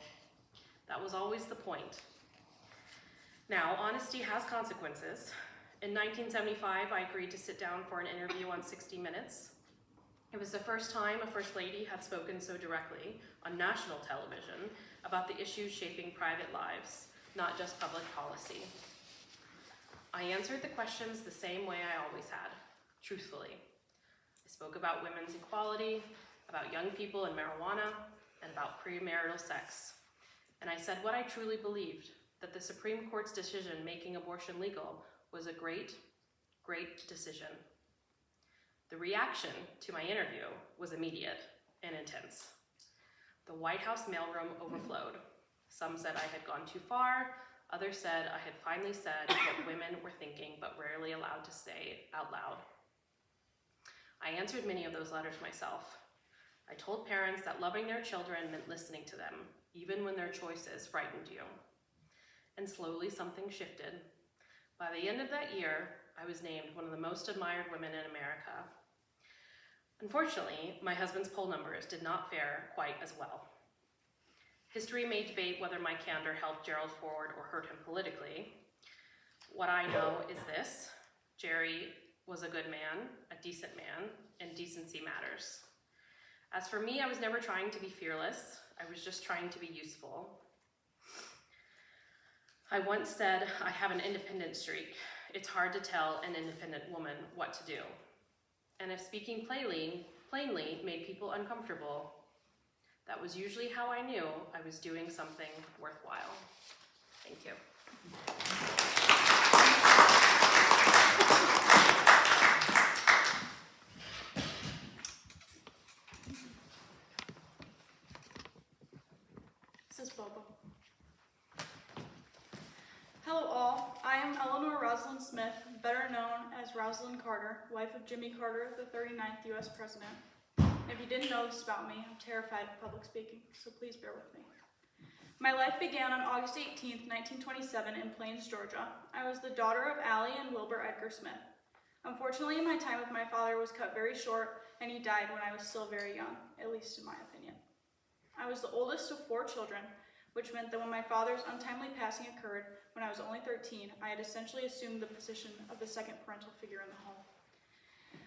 That was always the point. Now, honesty has consequences. In 1975, I agreed to sit down for an interview on 60 Minutes. It was the first time a First Lady had spoken so directly on national television about the issues shaping private lives, not just public policy. I answered the questions the same way I always had, truthfully. I spoke about women's equality, about young people and marijuana, and about premarital sex. And I said what I truly believed, that the Supreme Court's decision making abortion legal was a great, great decision. The reaction to my interview was immediate and intense. The White House mailroom overflowed. Some said I had gone too far, others said I had finally said what women were thinking but rarely allowed to say out loud. I answered many of those letters myself. I told parents that loving their children meant listening to them, even when their choices frightened you. And slowly something shifted. By the end of that year, I was named one of the most admired women in America. Unfortunately, my husband's poll numbers did not fare quite as well. History may debate whether my candor helped Gerald Ford or hurt him politically. What I know is this: Jerry was a good man, a decent man, and decency matters. As for me, I was never trying to be fearless. I was just trying to be useful. I once said, I have an independent streak. It's hard to tell an independent woman what to do. And if speaking plainly made people uncomfortable, that was usually how I knew I was doing something worthwhile. Thank you. This is Bobo. Hello all, I am Eleanor Rosalind Smith, better known as Rosalind Carter, wife of Jimmy Carter, the 39th US President. If you didn't know this about me, I'm terrified of public speaking, so please bear with me. My life began on August 18th, 1927 in Plains, Georgia. I was the daughter of Allie and Wilbur Edgar Smith. Unfortunately, my time with my father was cut very short, and he died when I was still very young, at least in my opinion. I was the oldest of 4 children. which meant that when my father's untimely passing occurred when I was only 13, I had essentially assumed the position of the second parental figure in the home.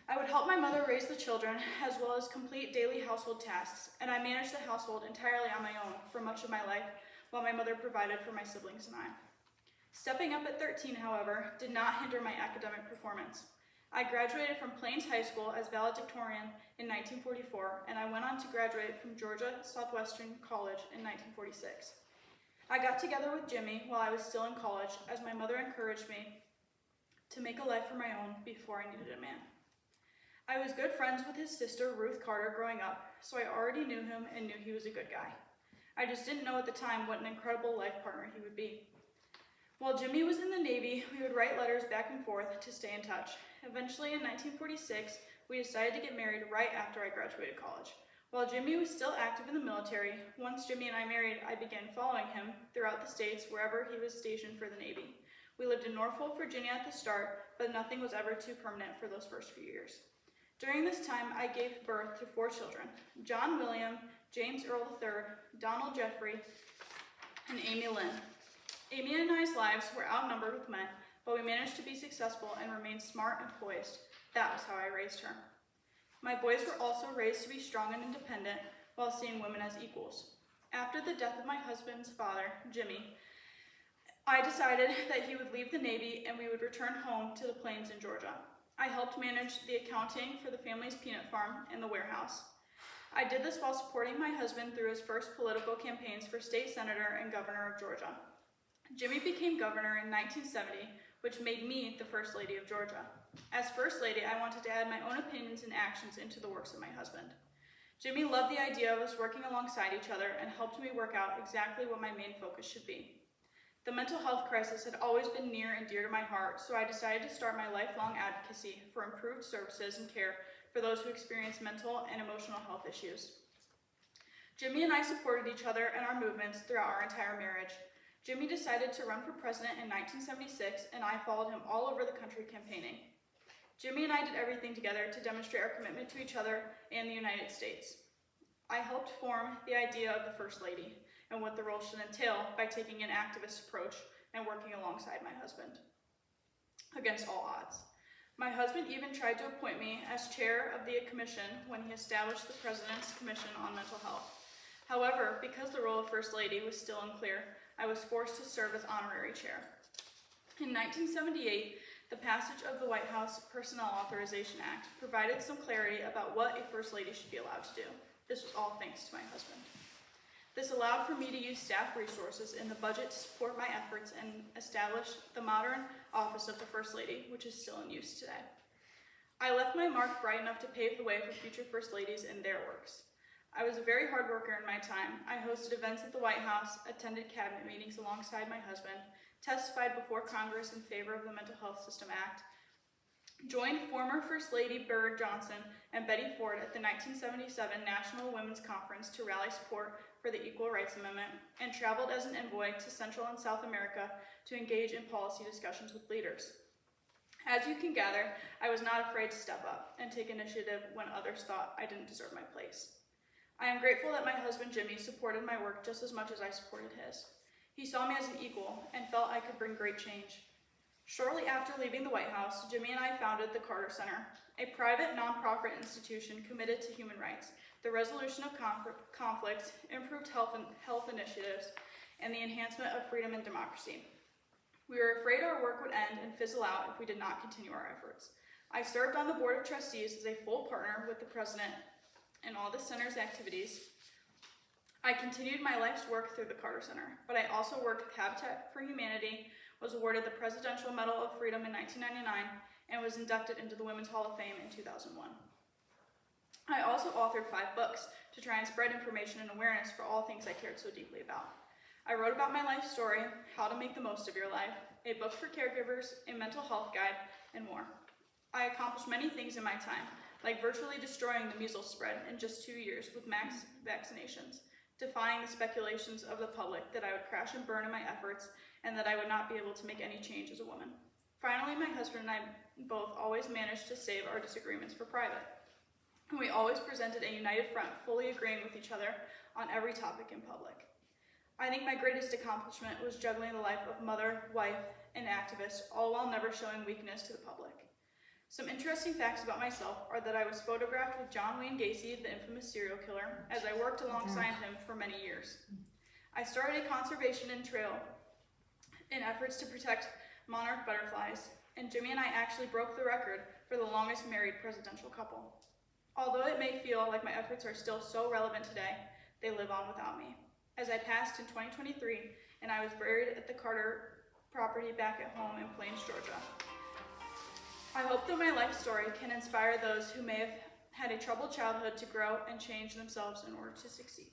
I would help my mother raise the children, as well as complete daily household tasks, and I managed the household entirely on my own for much of my life, while my mother provided for my siblings and I. Stepping up at 13, however, did not hinder my academic performance. I graduated from Plains High School as valedictorian in 1944, and I went on to graduate from Georgia Southwestern College in 1946. I got together with Jimmy while I was still in college, as my mother encouraged me to make a life for my own before I needed a man. I was good friends with his sister, Ruth Carter, growing up, so I already knew him and knew he was a good guy. I just didn't know at the time what an incredible life partner he would be. While Jimmy was in the Navy, we would write letters back and forth to stay in touch. Eventually, in 1946, we decided to get married right after I graduated college. While Jimmy was still active in the military, once Jimmy and I married, I began following him throughout the states wherever he was stationed for the Navy. We lived in Norfolk, Virginia at the start, but nothing was ever too permanent for those first few years. During this time, I gave birth to 4 children: John William, James Earl III, Donald Jeffrey, and Amy Lynn. Amy and I's lives were outnumbered with men, but we managed to be successful and remain smart and poised. That was how I raised her. My boys were also raised to be strong and independent while seeing women as equals. After the death of my husband's father, Jimmy, I decided that he would leave the Navy and we would return home to the Plains in Georgia. I helped manage the accounting for the family's peanut farm and the warehouse. I did this while supporting my husband through his first political campaigns for state senator and governor of Georgia. Jimmy became governor in 1970, which made me the First Lady of Georgia. As First Lady, I wanted to add my own opinions and actions into the works of my husband. Jimmy loved the idea of us working alongside each other and helped me work out exactly what my main focus should be. The mental health crisis had always been near and dear to my heart, so I decided to start my lifelong advocacy for improved services and care for those who experience mental and emotional health issues. Jimmy and I supported each other and our movements throughout our entire marriage. Jimmy decided to run for president in 1976, and I followed him all over the country campaigning. Jimmy and I did everything together to demonstrate our commitment to each other and the United States. I helped form the idea of the First Lady and what the role should entail by taking an activist approach and working alongside my husband, against all odds. My husband even tried to appoint me as chair of the commission when he established the President's Commission on Mental Health. However, because the role of First Lady was still unclear, I was forced to serve as honorary chair. In 1978, the passage of the White House Personnel Authorization Act provided some clarity about what a First Lady should be allowed to do. This was all thanks to my husband. This allowed for me to use staff resources in the budget to support my efforts and establish the modern office of the First Lady, which is still in use today. I left my mark bright enough to pave the way for future First Ladies in their works. I was a very hard worker in my time. I hosted events at the White House, attended cabinet meetings alongside my husband, testified before Congress in favor of the Mental Health System Act, joined former First Lady Bird Johnson and Betty Ford at the 1977 National Women's Conference to rally support for the Equal Rights Amendment, and traveled as an envoy to Central and South America to engage in policy discussions with leaders. As you can gather, I was not afraid to step up and take initiative when others thought I didn't deserve my place. I am grateful that my husband Jimmy supported my work just as much as I supported his. He saw me as an equal and felt I could bring great change. Shortly after leaving the White House, Jimmy and I founded the Carter Center, a private nonprofit institution committed to human rights, the resolution of conflicts, improved health initiatives, and the enhancement of freedom and democracy. We were afraid our work would end and fizzle out if we did not continue our efforts. I served on the board of trustees as a full partner with the president in all the center's activities. I continued my life's work through the Carter Center, but I also worked with Habitat for Humanity, was awarded the Presidential Medal of Freedom in 1999, and was inducted into the Women's Hall of Fame in 2001. I also authored 5 books to try and spread information and awareness for all things I cared so deeply about. I wrote about my life story, how to make the most of your life, a book for caregivers, a mental health guide, and more. I accomplished many things in my time, like virtually destroying the measles spread in just 2 years with mass vaccinations, defying the speculations of the public that I would crash and burn in my efforts and that I would not be able to make any change as a woman. Finally, my husband and I both always managed to save our disagreements for private. We always presented a united front, fully agreeing with each other on every topic in public. I think my greatest accomplishment was juggling the life of mother, wife, and activist, all while never showing weakness to the public. Some interesting facts about myself are that I was photographed with John Wayne Gacy, the infamous serial killer, as I worked alongside him for many years. I started a conservation and trail in efforts to protect monarch butterflies, and Jimmy and I actually broke the record for the longest married presidential couple. Although it may feel like my efforts are still so relevant today, they live on without me. As I passed in 2023, and I was buried at the Carter property back at home in Plains, Georgia. I hope that my life story can inspire those who may have had a troubled childhood to grow and change themselves in order to succeed.